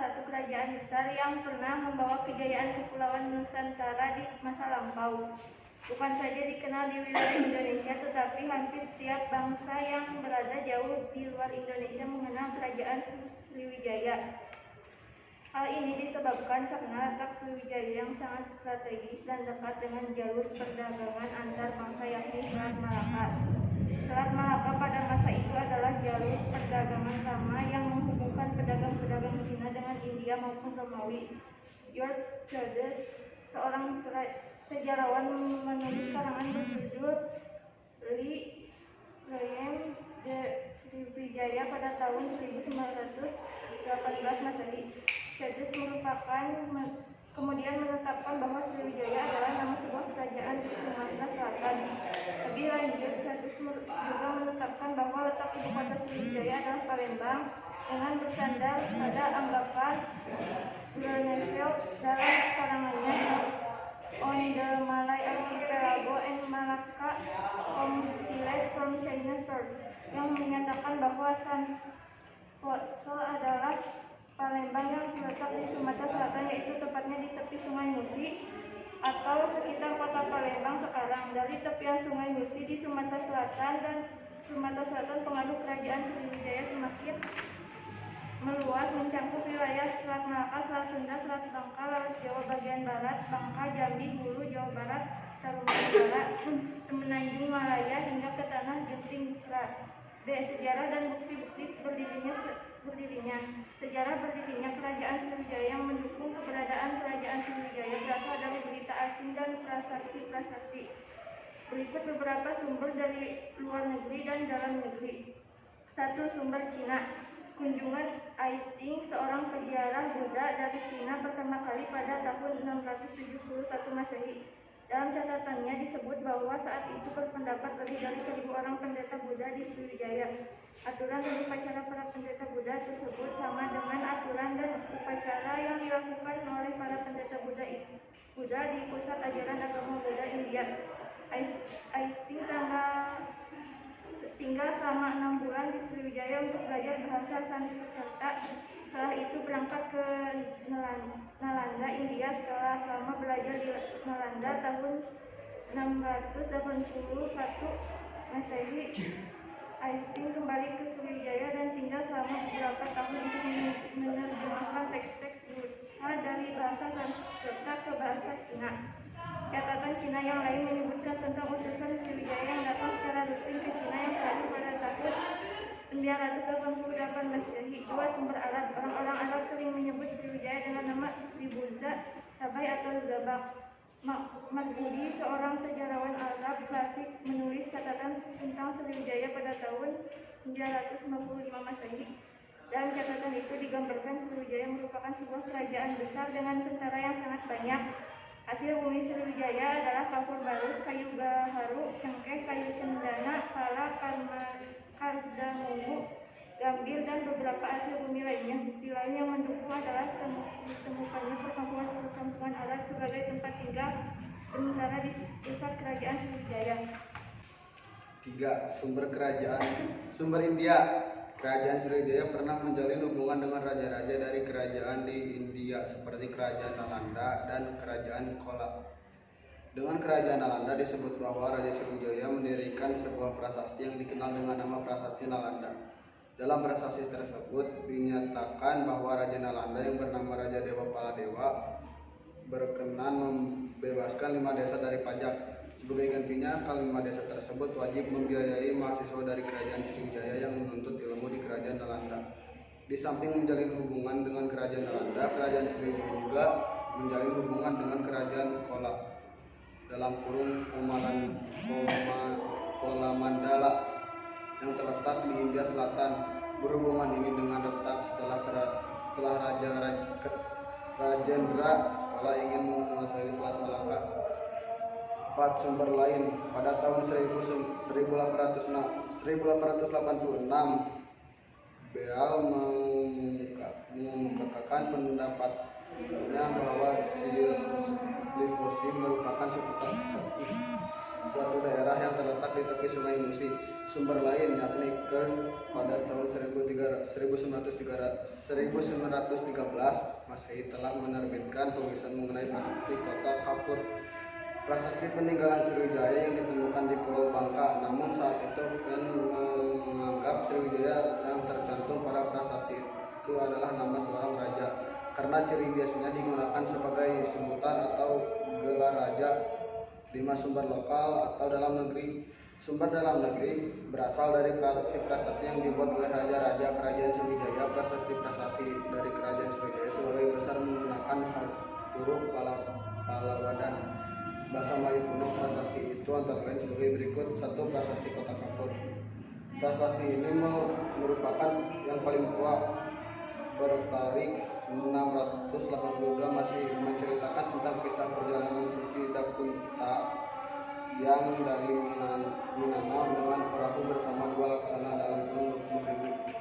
satu kerajaan besar yang pernah membawa kejayaan kepulauan Nusantara di masa lampau. Bukan saja dikenal di wilayah Indonesia, tetapi hampir setiap bangsa yang berada jauh di luar Indonesia mengenal kerajaan Sriwijaya. Hal ini disebabkan karena letak Sriwijaya yang sangat strategis dan dekat dengan jalur perdagangan antar bangsa, yakni Selat Malaka. Selat Malaka pada masa itu adalah jalur perdagangan utama yang menghubungkan pedagang-pedagang Cina dengan India maupun Romawi. George Childers, seorang sejarawan, menulis karangan berjudul Reim de Sriwijaya pada tahun 1918 Masehi. Childers kemudian menetapkan bahwa Sriwijaya adalah nama sebuah kerajaan di Sumatera Selatan. Lebih lanjut, Childers juga menetapkan bahwa letak ibu kota Sriwijaya adalah Palembang dengan bersandar pada anggapan Groeneveld dalam karangannya On the Malay Archipelago and Malacca Compiled from China Source, yang menyatakan bahwa San Potso adalah Palembang yang terletak di Sumatera Selatan, yaitu tepatnya di tepi Sungai Musi atau sekitar kota Palembang sekarang. Dari tepian Sungai Musi di Sumatera Selatan dan Sumatera Selatan, pengaruh kerajaan Sriwijaya semakin meluas mencakup wilayah Selat Malaka, Selat Sunda, Selat Bangka, Laut Jawa bagian barat, Bangka, Jambi, Hulu, Jawa Barat, Taruman Utara, Semenanjung Malaya hingga ke tanah Genting Selat. B. Sejarah dan bukti-bukti berdirinya. Sejarah berdirinya kerajaan Sriwijaya yang mendukung keberadaan kerajaan Sriwijaya berasal dari berita asing dan prasasti-prasasti. Berikut beberapa sumber dari luar negeri dan dalam negeri. 1. Sumber Cina. Kunjungan Aising, seorang peziarah Buddha dari Cina, pertama kali pada tahun 671 Masehi. Dalam catatannya disebut bahwa saat itu berpendapat lebih dari 1.000 orang pendeta Buddha di Sriwijaya. Aturan dan upacara para pendeta Buddha tersebut sama dengan aturan dan upacara yang dilakukan oleh para pendeta Buddha di pusat ajaran agama Buddha India. Aising tinggal selama 6 bulan di Sriwijaya untuk belajar bahasa Sanskerta. Setelah itu berangkat ke Nalanda, India. Setelah lama belajar di Nalanda tahun 681 Masehi, Aising kembali ke Sriwijaya dan tinggal selama beberapa tahun untuk menerjemahkan teks-teks Buddha dari bahasa Sanskerta ke bahasa Cina. Catatan Cina yang lain menyebutkan tentang utusan Sriwijaya yang datang secara rutin ke Cina yang terakhir pada tahun 988 Masehi. 2. Sumber Arab. Orang-orang Arab sering menyebut Sriwijaya dengan nama Sribuza, Sabai atau Zabak. Mas'udi, seorang sejarawan Arab klasik, menulis catatan tentang Sriwijaya pada tahun 955 Masehi. Dalam catatan itu digambarkan Sriwijaya merupakan sebuah kerajaan besar dengan tentara yang sangat banyak. Hasil bumi Sriwijaya adalah kapur barus, kayu gaharu, cengkeh, kayu cendana, pala, kardamungu, gambil, dan beberapa hasil bumi lainnya. Bukti lain yang mendukung adalah ditemukannya perkampungan Arab sebagai tempat tinggal sementara di pusat kerajaan Sriwijaya. 3. Sumber India. Kerajaan Sriwijaya pernah menjalin hubungan dengan raja-raja dari kerajaan di India seperti Kerajaan Nalanda dan Kerajaan Kola. Dengan Kerajaan Nalanda disebut bahwa Raja Sriwijaya mendirikan sebuah prasasti yang dikenal dengan nama Prasasti Nalanda. Dalam prasasti tersebut dinyatakan bahwa Raja Nalanda yang bernama Raja Dewa Paladewa berkenan membebaskan 5 desa dari pajak. Sebagai gantinya, kelima desa tersebut wajib membiayai mahasiswa dari Kerajaan Sriwijaya yang menuntut ilmu di Kerajaan Nalanda. Di samping menjalin hubungan dengan Kerajaan Nalanda, Kerajaan Sriwijaya juga menjalin hubungan dengan Kerajaan Kola (Kolamandala) yang terletak di India Selatan. Berhubungan ini dengan retak setelah Rajendra Kola ingin menguasai Selat Malaka. 4. Sumber lain. Pada tahun 1886, Beal mengungkapkan pendapatnya bahwa Slivosi merupakan suatu daerah yang terletak di tepi Sungai Musi. Sumber lain yakni Kern pada tahun 1913 Masehi telah menerbitkan tulisan mengenai prasasti kota Kapur. Prasasti peninggalan Sriwijaya yang ditemukan di Pulau Bangka, namun saat itu Kern menganggap Sriwijaya yang tercantum pada prasasti itu adalah nama seorang raja, karena ciri biasanya digunakan sebagai sebutan atau gelar raja. 5. Sumber lokal atau dalam negeri. Sumber dalam negeri berasal dari prasasti yang dibuat oleh raja-raja kerajaan Sriwijaya. Prasasti dari kerajaan Sriwijaya sebagai besar menggunakan huruf Pallawa dan bahasa Melayu kuno. Prasasti itu antara lain sebagai berikut. 1. Prasasti Kota Kapur. Prasasti ini merupakan yang paling tua, bertarik 682, masih menceritakan tentang kisah perjalanan suci Dakunta yang dari Minano dengan perahu bersama 2 laksana dalam kurun 20.000.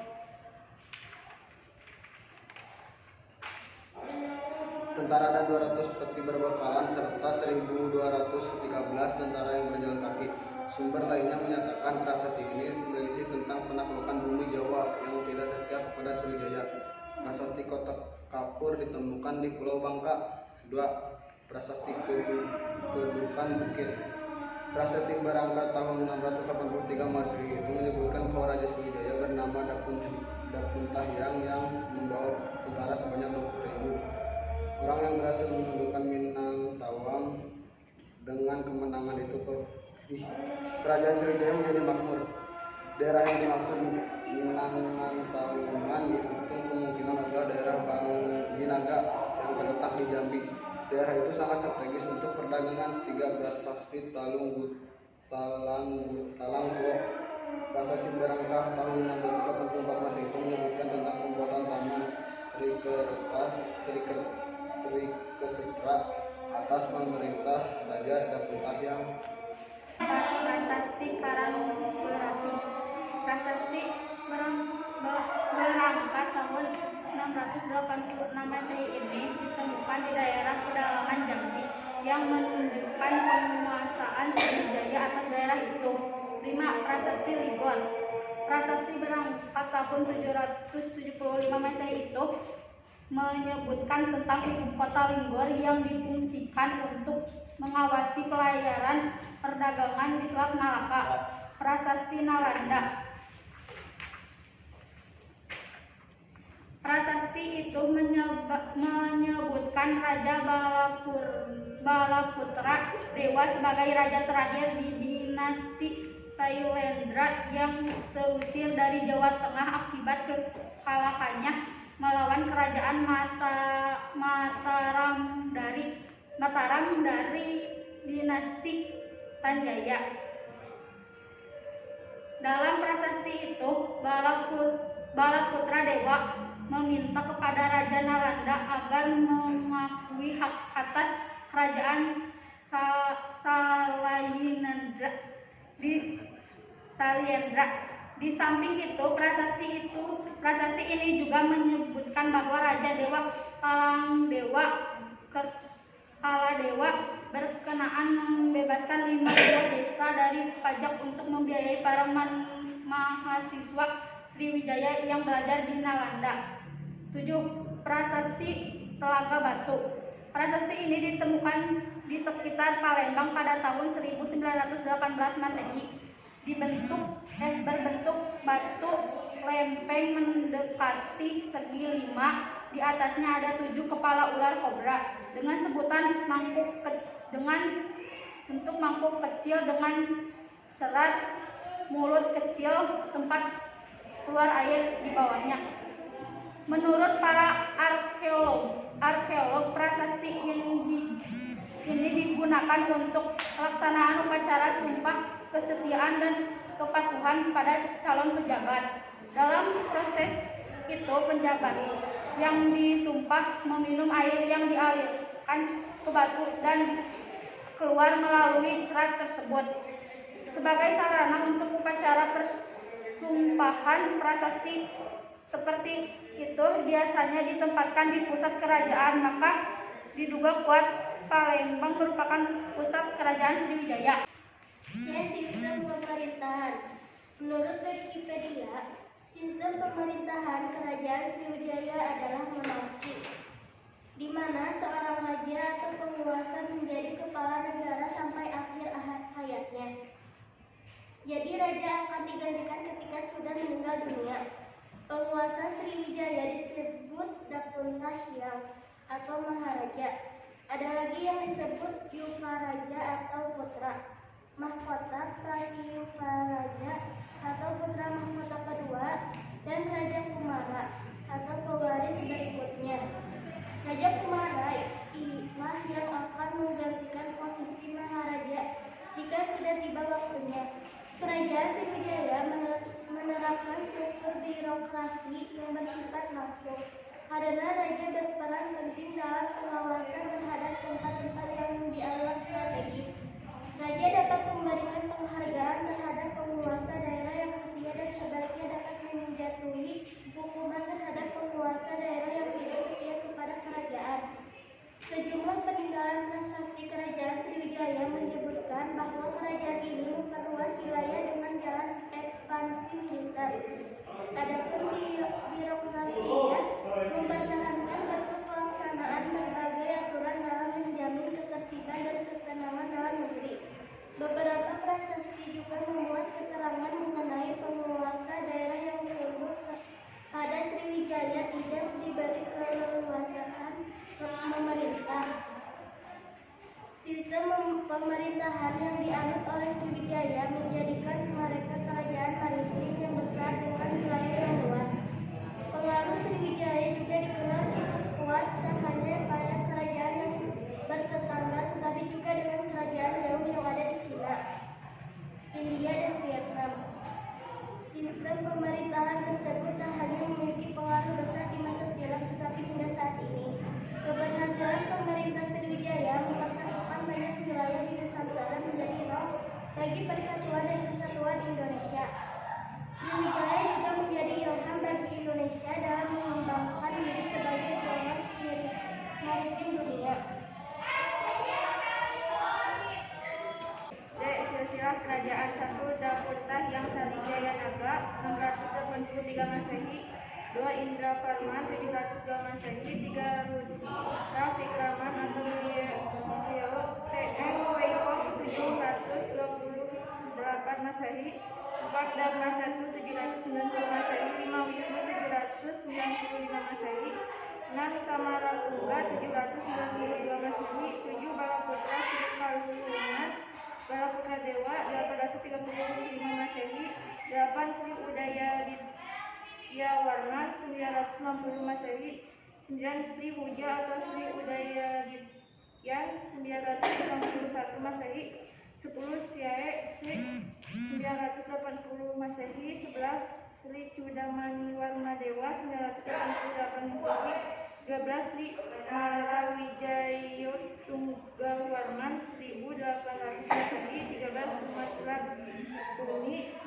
Tentara dan 200 peti berbekalan serta 1.213 tentara yang berjalan kaki. Sumber lainnya menyatakan prasasti ini berisi tentang penaklukan bumi Jawa yang tidak setia kepada Sriwijaya. Prasasti Kota Kapur ditemukan di Pulau Bangka. 2. Prasasti Kedukan Bukit. Prasasti berangkat tahun 683 Masehi itu menyebutkan bahwa Raja Sriwijaya bernama Dakuntahyang yang membawa tentara sebanyak 20.000 orang yang berhasil menundukkan Minangkabau. Dengan kemenangan itu Kerajaan Sriwijaya menjadi makmur. Daerah yang dimaksud Minangkabau itu kemungkinan adalah daerah Binaga yang terletak di Jambi. Daerah itu sangat strategis untuk perdagangan. 3. Prasasti Talangguo. Prasasti berangkat tahun 684 Masehi itu menyebutkan tentang pembuatan taman Sri Kesetra atas pemerintah Raja Dakuntahyang. Prasasti Karangberasi. Prasasti berangkat tahun 686 Masehi ini ditemukan di daerah pedalaman Jambi yang menunjukkan penguasaan Sriwijaya atas daerah itu. 5. Prasasti Ligor. Prasasti berangkat tahun 775 Masehi itu menyebutkan tentang ibu kota Linggor yang difungsikan untuk mengawasi pelayaran perdagangan di Selat Malaka. Prasasti Nalanda. Prasasti itu menyebutkan Raja Balaputra Dewa sebagai raja terakhir di dinasti Sailendra yang terusir dari Jawa Tengah akibat kekalahannya melawan kerajaan Mataram dari dinasti Sanjaya. Dalam prasasti itu, Balaputra Dewa meminta kepada Raja Nalanda agar mengakui hak atas kerajaan Sailendra. Di samping itu, prasasti ini juga menyebutkan bahwa Raja Dewa Kaladewa berkenaan membebaskan 5 buah desa dari pajak untuk membiayai para mahasiswa Sriwijaya yang belajar di Nalanda. 7. Prasasti Telaga Batu. Prasasti ini ditemukan di sekitar Palembang pada tahun 1918 Masehi. Berbentuk batu lempeng mendekati segi 5. Di atasnya ada 7 kepala ular kobra dengan sebutan bentuk mangkuk kecil dengan cerat mulut kecil tempat keluar air di bawahnya. Menurut para arkeolog, prasasti ini digunakan untuk pelaksanaan upacara sumpah kesetiaan dan kepatuhan pada calon pejabat. Dalam proses itu, penjabat yang disumpah meminum air yang dialirkan ke batu dan keluar melalui cerat tersebut. Sebagai sarana untuk upacara persumpahan, prasasti seperti itu biasanya ditempatkan di pusat kerajaan, maka diduga kuat Palembang merupakan pusat kerajaan Sriwijaya. Sistem pemerintahan. Menurut Wikipedia, sistem pemerintahan kerajaan Sriwijaya adalah monarki, di mana seorang raja atau penguasa menjadi kepala negara sampai akhir hayatnya. Jadi raja akan digantikan ketika sudah meninggal dunia. Penguasa Sriwijaya disebut Dapunta Hyang atau Maharaja. Ada lagi yang disebut Yuvaraja atau putra mahkota, Pratyuvaraja atau putra mahkota kedua, dan Raja Kumara atau pewaris berikutnya. Raja Kumara inilah yang akan menggantikan posisi Maharaja jika sudah tiba waktunya. Kerajaan Sriwijaya menerapkan struktur birokrasi yang bersifat langsung, karena raja berperan penting dalam pengawasan terhadap tempat-tempat yang dianggap strategis. Raja dapat memberikan penghargaan terhadap penguasa daerah yang setia dan sebaliknya dapat menjatuhi hukuman terhadap penguasa daerah yang tidak setia kepada kerajaan. Sejumlah peninggalan prasasti kerajaan Sriwijaya menyebutkan bahwa kerajaan ini memperluas wilayah dengan jalan ekspansi militer. Adapun birokrasinya mempertahankan bentuk pelaksanaan berbagai aturan dalam menjamin ketertiban dan ketenangan dalam negeri. Beberapa prasasti juga memuat keterangan mengenai penguasa daerah yang tunduk pada Sriwijaya tidak diberi keleluasaan memerintah. Sistem pemerintahan yang dianut oleh Sriwijaya menjadikan mereka kerajaan maritim yang besar dengan wilayah yang luas. Pengaruh Sriwijaya juga dikenal cukup kuat tak hanya pada kerajaan yang bertetangga, tetapi juga dengan kerajaan jauh yang ada di Cina, India, dan Vietnam. Sistem pemerintahan tersebut tak hanya memiliki pengaruh besar di masa silam, tetapi hingga saat ini keberhasilan pemerintah Sriwijaya mempersatukan banyak wilayah di Nusantara menjadi roh bagi persatuan dan kesatuan Indonesia. Sriwijaya juga menjadi ilham bagi Indonesia dalam mengembangkan diri sebagai poros maritim dunia. Silsilah Kerajaan 1 Dapunta Hyang Sriwijaya Naga 683 Masehi, 2 Indraparman 702 Masehi, 3 Rudra Vikraman atau Mulyo TN Waikok 728 Masehi, 4 Dharma 1 790 Masehi, 5 Wisnu 795 Masehi, 6 Samarapura 792 Masehi, 7 Balaputra Sri Kalungan Balaputra Dewa 835 Masehi, 8 Sri Udaya Warman 960 Masehi, 9 Sri Huja atau Sri Udaya Dityan 991 Masehi, 10 Siae Sri 980 Masehi, 11 Sri Cudamani Warma Dewa 988 Masehi, 12 Sri Malawijayut Tunggal Warman 1800 Masehi, 13 Umat Bumi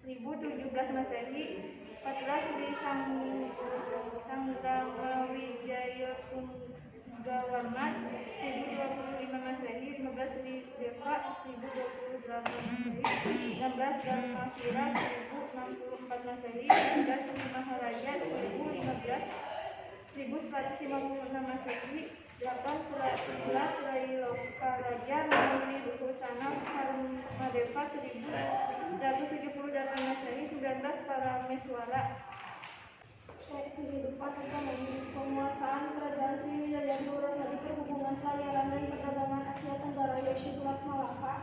1017 Masehi, 14 Sri Sanggamawijayut Tunggal Warman 1025 Masehi, 15 Sri Deva 1028 Masehi, 16 Dharmavira 1064 Masehi, 17 Sri Maharaja 1156 Masehi, 8 Trailoka Raja Mahuri Husana Karmadeva 1178 Masehi, 19 Parameswara. Kehidupan ekonomi. Penguasaan kerajaan Sriwijaya menurut dari perhubungan pelayaran dan perdagangan Asia Tenggara yaitu Selat Malaka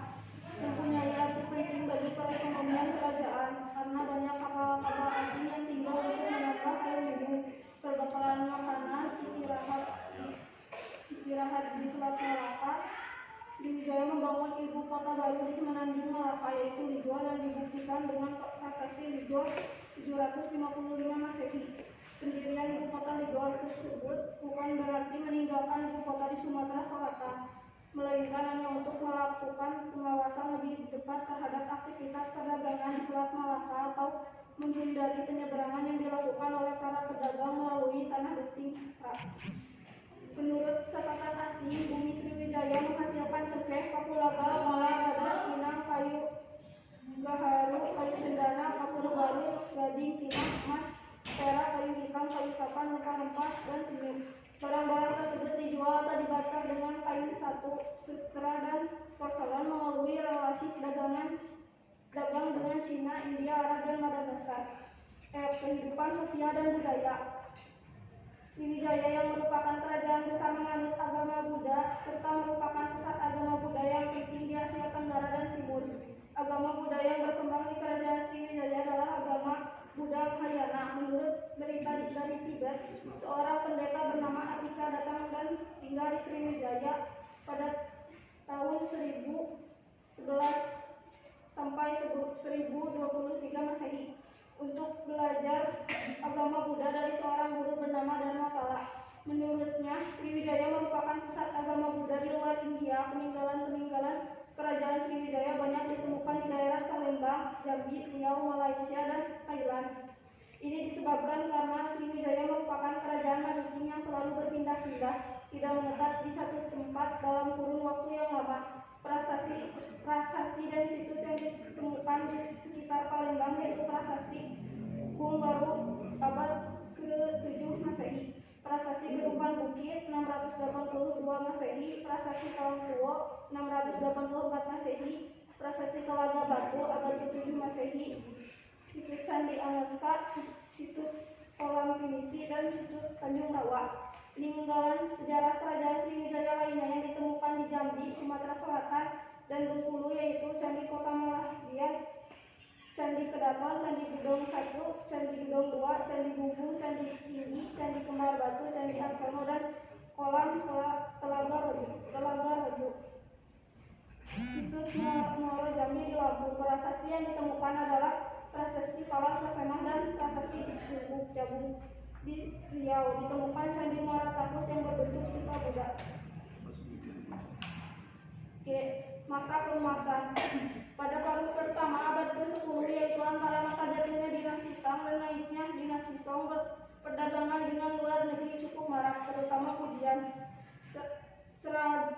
mempunyai arti penting bagi perekonomian kerajaan karena banyak kapal-kapal asing yang singgah untuk menambah air minum, perbekalan makanan, istirahat di Selat Malaka. Sriwijaya membangun ibu kota baru di Semenanjung Malaka yaitu Lido dan dibuktikan dengan prasasti Lido 755 Masehi. Pendirian ibu kota Lido tersebut bukan berarti meninggalkan ibu kota di Sumatera Selatan, melainkan hanya untuk melakukan pengawasan lebih dekat terhadap aktivitas perdagangan di Selat Malaka atau menghindari penyeberangan yang dilakukan oleh para pedagang melalui tanah beting. Menurut catatan asli, bumi Sriwijaya menghasilkan cengkeh, kapulaga, molar, dadar, pinang, dan penyu. Barang-barang tersebut dijual atau dibakar dengan kayu satu, sutra dan porselen melalui relasi dagang dengan Cina, India, Arab, dan Madagaskar. Kehidupan sosial dan budaya. Sriwijaya yang merupakan kerajaan besar menganut agama Buddha serta merupakan pusat agama Buddha yang penting di Asia Tenggara dan Timur. Agama Buddha yang berkembang di kerajaan Sriwijaya adalah agama Buddha Mahayana. Menurut berita dari Tibet, seorang pendeta bernama Atika datang dan tinggal di Sriwijaya pada tahun 1011 sampai 1023 Masehi untuk belajar agama Buddha dari seorang guru bernama Dharmapala. Menurutnya, Sriwijaya merupakan pusat agama Buddha di luar India. Peninggalan-peninggalan kerajaan Sriwijaya banyak ditemukan di daerah Palembang, Jambi, Riau, Malaysia, dan Thailand. Ini disebabkan karena Sriwijaya merupakan kerajaan maritim yang selalu berpindah-pindah, tidak menetap di satu tempat dalam kurun waktu yang lama. Prasasti dan situs yang ditemukan di sekitar Palembang yaitu Prasasti Bung Baru abad ke-7 Masehi, Prasasti Gerupan Bukit 682 Masehi, Prasasti Kalangtuo 684 Masehi, Prasasti Telaga Batu abad ke-7 Masehi, situs Candi Anoska, situs Kolam Pinisi, dan situs Tanjung Rawa. Peninggalan sejarah kerajaan Sriwijaya lainnya yang ditemukan di Jambi, Sumatera Selatan, dan Bengkulu yaitu Candi Kota Malahdian, Candi Kedaton, Candi Gedong 1, Candi Gedong 2, Candi Bumbung, Candi Tinggi, Candi Kembar Batu, Candi Arkono, dan Kolam Telaga Rojo. Situs Muaro Jambi di Lampung. Prasasti yang ditemukan adalah Prasasti Palas Pasemah dan Prasasti Bubuk Jabung. Di Riau ditemukan Candi Muara Takus yang berbentuk stupa Buddha. Masa keemasan. Pada paruh pertama abad ke-10 yaitu antara masa jatuhnya dinasti Tang dan naiknya dinasti Song, perdagangan dengan luar negeri cukup marak, terutama Fujian.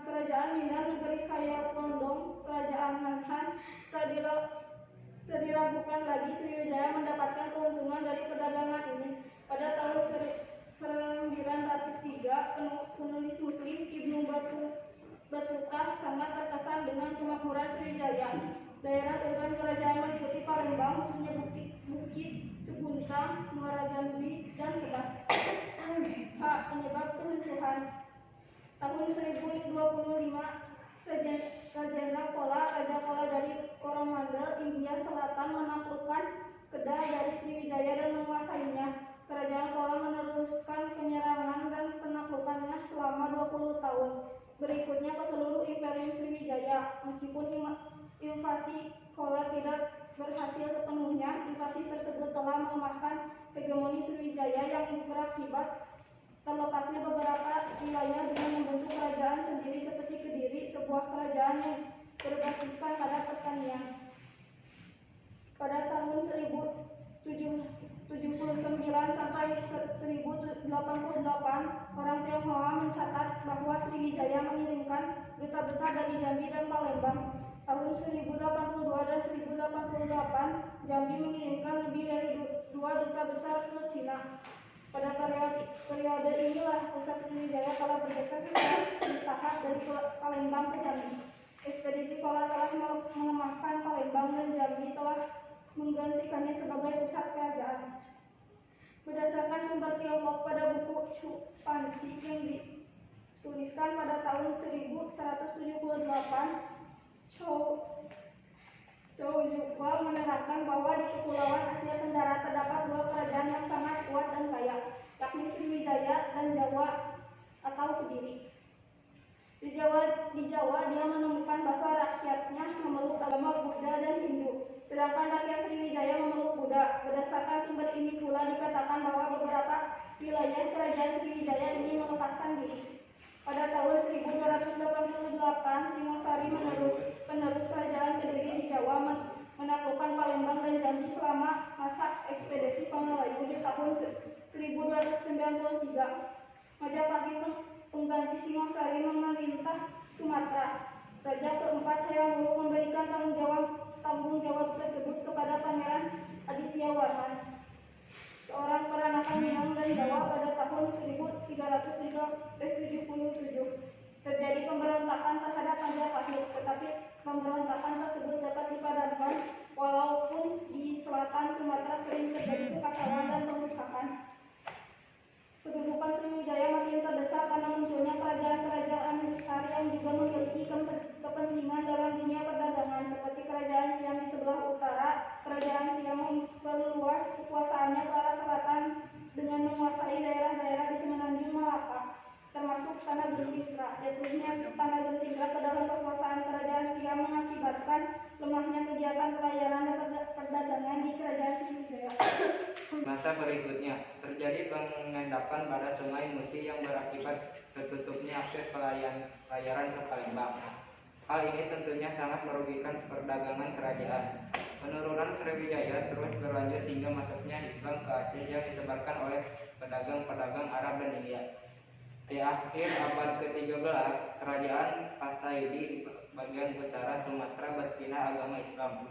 Kerajaan Mindan, negeri kaya Condong, kerajaan Han tak diragukan lagi Sriwijaya mendapatkan keuntungan dari perdagangan ini. Pada tahun 903, penulis Muslim Ibnu Battuta sangat terkesan dengan kemakmuran Sriwijaya. Daerah urban kerajaan meliputi Palembang, khususnya Bukit, Seguntang, Muara Jambi, dan Kedah. Penyebab keruntuhan. Tahun 1025, Raja Kola dari Coromandel, India Selatan menaklukkan Kedah dari Sriwijaya dan menguasainya. Kerajaan Kola meneruskan penyerangan dan penaklukannya selama 20 tahun. Berikutnya ke seluruh Imperium Sriwijaya. Meskipun invasi Kola tidak berhasil sepenuhnya, invasi tersebut telah melemahkan hegemoni Sriwijaya yang berakibat terlepasnya beberapa wilayah dengan membentuk kerajaan sendiri seperti Kediri, sebuah kerajaan yang berbasiskan pada pertanian. Pada tahun 1079 sampai 1088, orang Tionghoa mencatat bahwa Sriwijaya mengirimkan duta besar dari Jambi dan Palembang. Tahun 1082 dan 1088, Jambi mengirimkan lebih dari 2 duta besar ke Cina. Pada periode inilah pusat Sriwijaya telah bergeser secara bertahap dari Palembang ke Jambi. Ekspedisi Kola telah melemahkan Palembang dan Jambi telah menggantikannya sebagai pusat kerajaan. Berdasarkan sumber Tiongkok pada buku Chu Panci yang dituliskan pada tahun 1178, Chow Yukwa menerangkan bahwa di Kepulauan Asia Tenggara terdapat 2 kerajaan yang sangat kuat dan kaya, yakni Sriwijaya dan Jawa atau Kediri. Di Jawa dia menemukan bahwa rakyatnya memeluk agama Buddha dan Hindu, sedangkan rakyat Sriwijaya memeluk Buddha. Berdasarkan sumber ini pula dikatakan bahwa beberapa wilayah kerajaan Sriwijaya ini melepaskan diri. Pada tahun 1288, Singosari penerus kerajaan Kediri di Jawa menaklukkan Palembang dan Jambi selama masa ekspedisi Pangalayu di tahun 1293. Majapahit pengganti Singosari memerintah Sumatera. Raja keempat Hayamuruk memberikan tanggung jawab tersebut kepada Pangeran Aditya Warman, seorang peranakan Minang dan Jawa pada tahun 1377. Terjadi pemberontakan terhadap Majapahit, tetapi pemberontakan tersebut dapat dipadamkan walaupun di selatan Sumatera sering terjadi kekacauan dan perusakan. Kedudukan Sriwijaya makin terdesak karena munculnya kerajaan-kerajaan besar yang juga memiliki kepentingan dalam dunia perdagangan, seperti Kerajaan Siam di sebelah utara. Kerajaan Siam memperluas kekuasaannya ke arah selatan dengan menguasai daerah-daerah di Semenanjung Malaka, termasuk Tanah Gentingra. Jatuhnya Tanah Gentingra ke dalam kekuasaan Kerajaan Siam mengakibatkan lemahnya kegiatan pelayaran dan perdagangan di Kerajaan Sriwijaya. Masa berikutnya, terjadi pengendapan pada Sungai Musi yang berakibat tertutupnya akses pelayaran ke Palembang. Hal ini tentunya sangat merugikan perdagangan kerajaan. Penurunan Sriwijaya terus berlanjut hingga masuknya Islam ke Aceh yang disebarkan oleh pedagang-pedagang Arab dan India. Di akhir abad ke-13, kerajaan Pasaidi di bagian utara Sumatera berpindah agama Islam.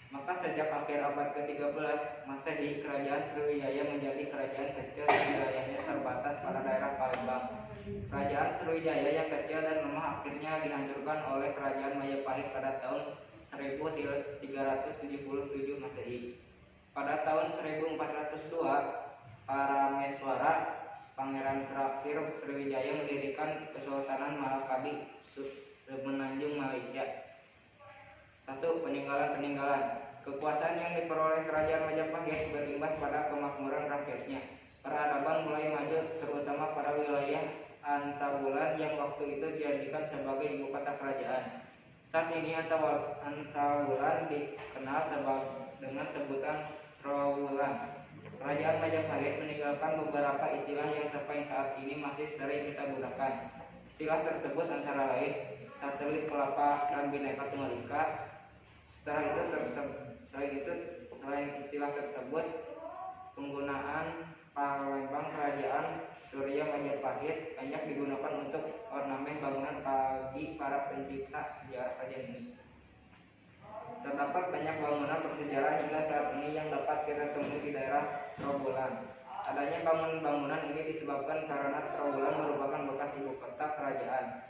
Maka sejak akhir abad ke-13 Masehi, kerajaan Sriwijaya menjadi kerajaan kecil yang wilayahnya terbatas pada daerah Palembang. Kerajaan Sriwijaya yang kecil dan lemah akhirnya dihancurkan oleh kerajaan Majapahit pada tahun 1377 Masehi. Pada tahun 1402, Parameswara, pangeran terakhir Sriwijaya, mendirikan Kesultanan Malakabi, Semenanjung Malaysia. 1. Peninggalan. Kekuasaan yang diperoleh kerajaan Majapahit berimbas pada kemakmuran rakyatnya. Peradaban mulai maju, terutama pada wilayah Antawulan yang waktu itu dijadikan sebagai ibu kota kerajaan. Saat ini Antawulan dikenal dengan sebutan Trowulan. Kerajaan Majapahit meninggalkan beberapa istilah yang sampai saat ini masih sering kita gunakan. Istilah tersebut antara lain satelit kelapa dan Bhinneka Tunggal Ika. Selain istilah tersebut, penggunaan Palembang Kerajaan Surya Majapahit banyak digunakan untuk ornamen bangunan bagi para pencipta sejarah kerajaan ini. Terdapat banyak bangunan bersejarah hingga saat ini yang dapat kita temui di daerah Trowulan. Adanya bangunan-bangunan ini disebabkan karena Trowulan merupakan bekas ibu kota kerajaan.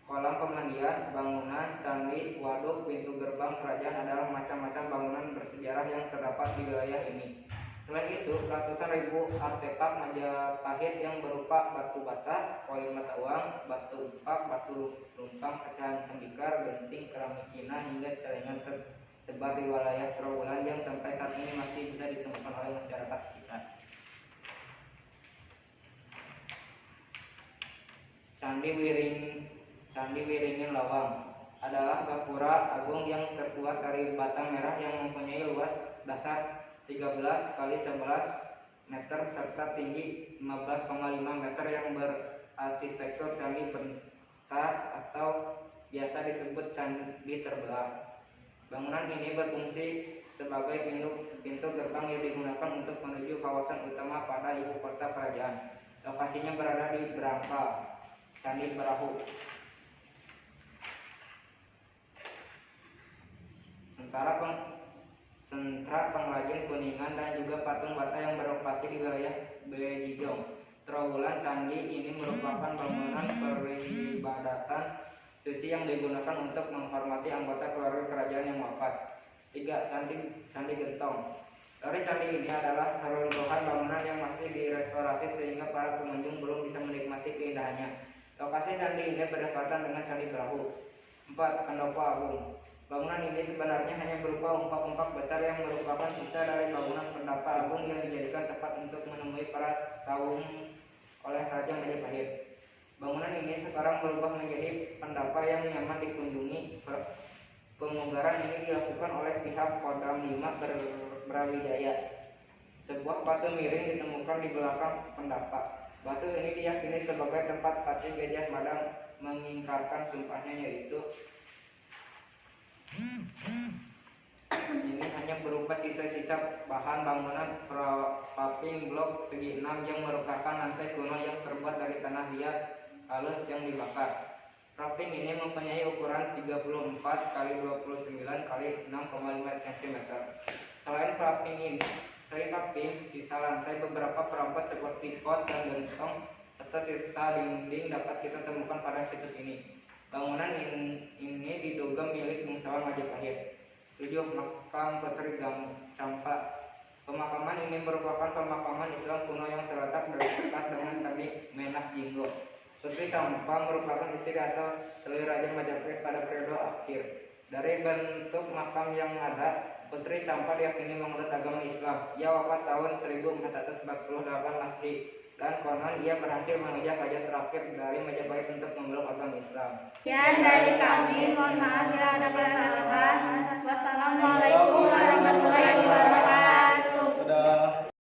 Kolam pemandian, bangunan, candi, waduk, pintu gerbang kerajaan adalah macam-macam bangunan bersejarah yang terdapat di wilayah ini. Selain itu, ratusan ribu artefak Majapahit yang berupa batu bata, koin mata uang, batu empak, batu lumpang, pecahan tembikar, genting, keramik Cina, hingga celengan tersebar di wilayah Trowulan yang sampai saat ini masih bisa ditemukan oleh masyarakat sekitar. Candi Wiringin Lawang adalah gapura agung yang terbuat dari bata merah yang mempunyai luas dasar 13 x 11 meter serta tinggi 15,5 meter yang berarsitektur candi bentar atau biasa disebut candi terbelah. Bangunan ini berfungsi sebagai pintu gerbang yang digunakan untuk menuju kawasan utama pada ibu kota kerajaan. Lokasinya berada di Brangka, Candi Perahu. Sentra pengrajin Kuningan dan juga patung bata yang beroperasi di wilayah Bejijong. Trowulan. Candi ini merupakan bangunan peribadatan suci yang digunakan untuk menghormati anggota keluarga kerajaan yang wafat. 3. Candi Gentong. Dari candi ini adalah reruntuhan bangunan yang masih direstorasi sehingga para pengunjung belum bisa menikmati keindahannya. Lokasi candi ini berdekatan dengan Candi Perahu. 4. Pendopo Agung. Bangunan ini sebenarnya hanya berupa umpak-umpak besar yang merupakan sisa dari bangunan Pendapa Agung yang dijadikan tempat untuk menemui para kaum oleh Raja Majapahit. Bangunan ini sekarang berubah menjadi pendapa yang nyaman dikunjungi. Pemugaran ini dilakukan oleh pihak Kodam 5 Brawijaya. Sebuah batu miring ditemukan di belakang pendapa. Batu ini diyakini sebagai tempat Patih Gajah Mada mengingkarkan sumpahnya, yaitu ini hanya berupa sisa-sisa bahan bangunan paping blok segi 6 yang merupakan lantai kuno yang terbuat dari tanah liat halus yang dibakar. Paping ini mempunyai ukuran 34 x 29 x 6,5 cm. Selain kaping, sisa lantai beberapa perabot seperti pot dan gentong serta sisa dinding dapat kita temukan pada situs ini. Bangunan ini diduga milik bangsawan Majapahit. 7. Makam Putri Campa. Pemakaman ini merupakan pemakaman Islam kuno yang terletak dekat dengan Candi Menak Jinggo. Putri Campa merupakan istri atau seli Raja Majapahit pada periode akhir. Dari bentuk makam yang ada, Putri Campa diyakini menganut agama Islam. Ia wafat tahun 1448 Masehi dan konon ia berhasil mengejar raja terakhir dari Majapahit untuk memeluk agama Islam. Sekian dari kami, mohon maaf bila ada kesalahan. Wassalamualaikum warahmatullahi wabarakatuh. Dadah.